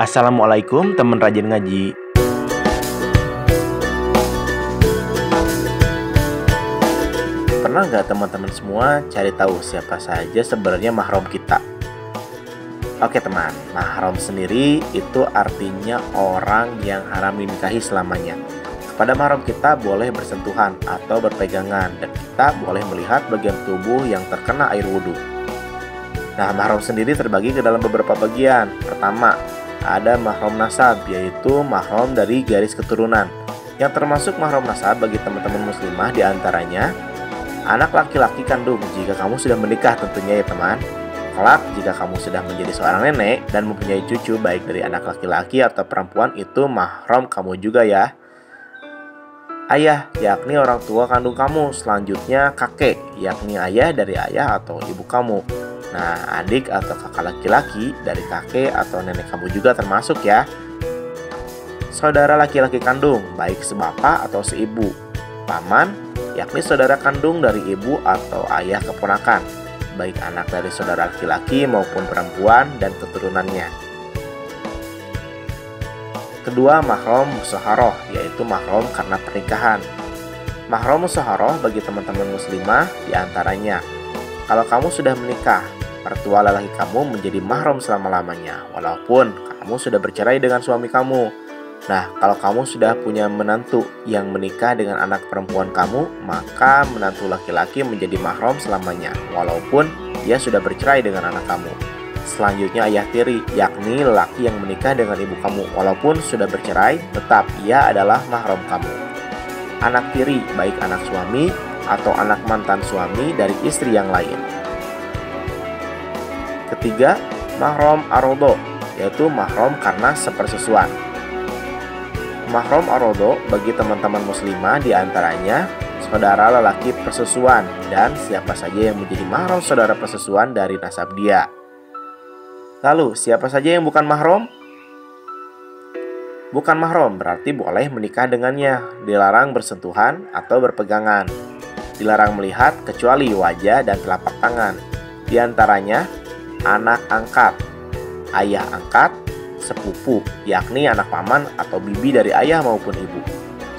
Assalamualaikum teman rajin ngaji. Pernah nggak teman-teman semua cari tahu siapa saja sebenarnya mahram kita? Oke teman, mahram sendiri itu artinya orang yang haram dinikahi selamanya. Kepada mahram kita boleh bersentuhan atau berpegangan, dan kita boleh melihat bagian tubuh yang terkena air wudhu. Nah, mahram sendiri terbagi ke dalam beberapa bagian. Pertama, ada mahram nasab, yaitu mahram dari garis keturunan. Yang termasuk mahram nasab bagi teman-teman muslimah diantaranya anak laki-laki kandung jika kamu sudah menikah tentunya ya teman. Kelak jika kamu sudah menjadi seorang nenek dan mempunyai cucu baik dari anak laki-laki atau perempuan, itu mahram kamu juga ya. Ayah, yakni orang tua kandung kamu. Selanjutnya kakek, yakni ayah dari ayah atau ibu kamu. Nah, adik atau kakak laki-laki dari kakek atau nenek kamu juga termasuk ya. Saudara laki-laki kandung, baik sebapak atau seibu. Paman, yakni saudara kandung dari ibu atau ayah keponakan, baik anak dari saudara laki-laki maupun perempuan dan keturunannya. Kedua, mahram musyaharah, yaitu mahram karena pernikahan. Mahram musyaharah bagi teman-teman muslimah diantaranya, kalau kamu sudah menikah, mertua lelaki kamu menjadi mahram selama-lamanya, walaupun kamu sudah bercerai dengan suami kamu. Nah, kalau kamu sudah punya menantu yang menikah dengan anak perempuan kamu, maka menantu laki-laki menjadi mahram selamanya, walaupun dia sudah bercerai dengan anak kamu. Selanjutnya ayah tiri, yakni lelaki yang menikah dengan ibu kamu, walaupun sudah bercerai, tetap ia adalah mahram kamu. Anak tiri, baik anak suami atau anak mantan suami dari istri yang lain. Ketiga, mahram arodo, yaitu mahram karena sepersusuan. Mahram arodo bagi teman-teman muslimah diantaranya saudara lelaki persusuan dan siapa saja yang menjadi mahram saudara persusuan dari nasab dia. Lalu, siapa saja yang bukan mahram? Bukan mahram berarti boleh menikah dengannya, dilarang bersentuhan atau berpegangan, dilarang melihat kecuali wajah dan telapak tangan. Di antaranya, anak angkat, ayah angkat, sepupu, yakni anak paman atau bibi dari ayah maupun ibu,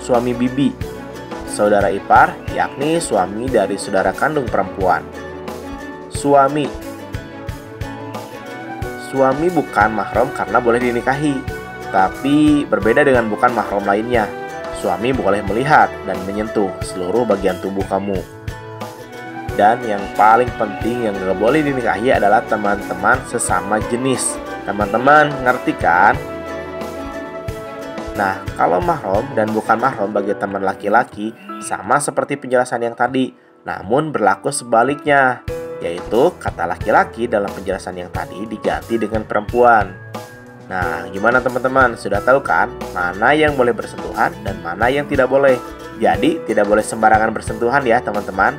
suami bibi, saudara ipar, yakni suami dari saudara kandung perempuan. Suami bukan mahram karena boleh dinikahi, tapi berbeda dengan bukan mahram lainnya. Suami boleh melihat dan menyentuh seluruh bagian tubuh kamu. Dan yang paling penting yang gak boleh dinikahi adalah teman-teman sesama jenis. Teman-teman ngerti kan? Nah, kalau mahram dan bukan mahram bagi teman laki-laki sama seperti penjelasan yang tadi, namun berlaku sebaliknya, yaitu kata laki-laki dalam penjelasan yang tadi diganti dengan perempuan. Nah, gimana teman-teman? Sudah tahu kan mana yang boleh bersentuhan dan mana yang tidak boleh? Jadi, tidak boleh sembarangan bersentuhan ya teman-teman.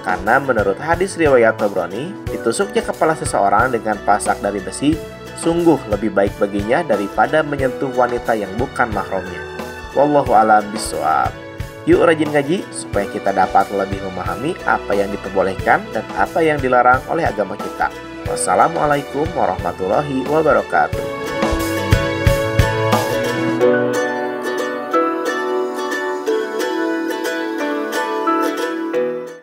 Karena menurut hadis riwayat Tabrani, ditusuknya kepala seseorang dengan pasak dari besi sungguh lebih baik baginya daripada menyentuh wanita yang bukan mahramnya. Wallahu a'lam bishawab. Yuk rajin ngaji supaya kita dapat lebih memahami apa yang diperbolehkan dan apa yang dilarang oleh agama kita. Wassalamualaikum warahmatullahi wabarakatuh.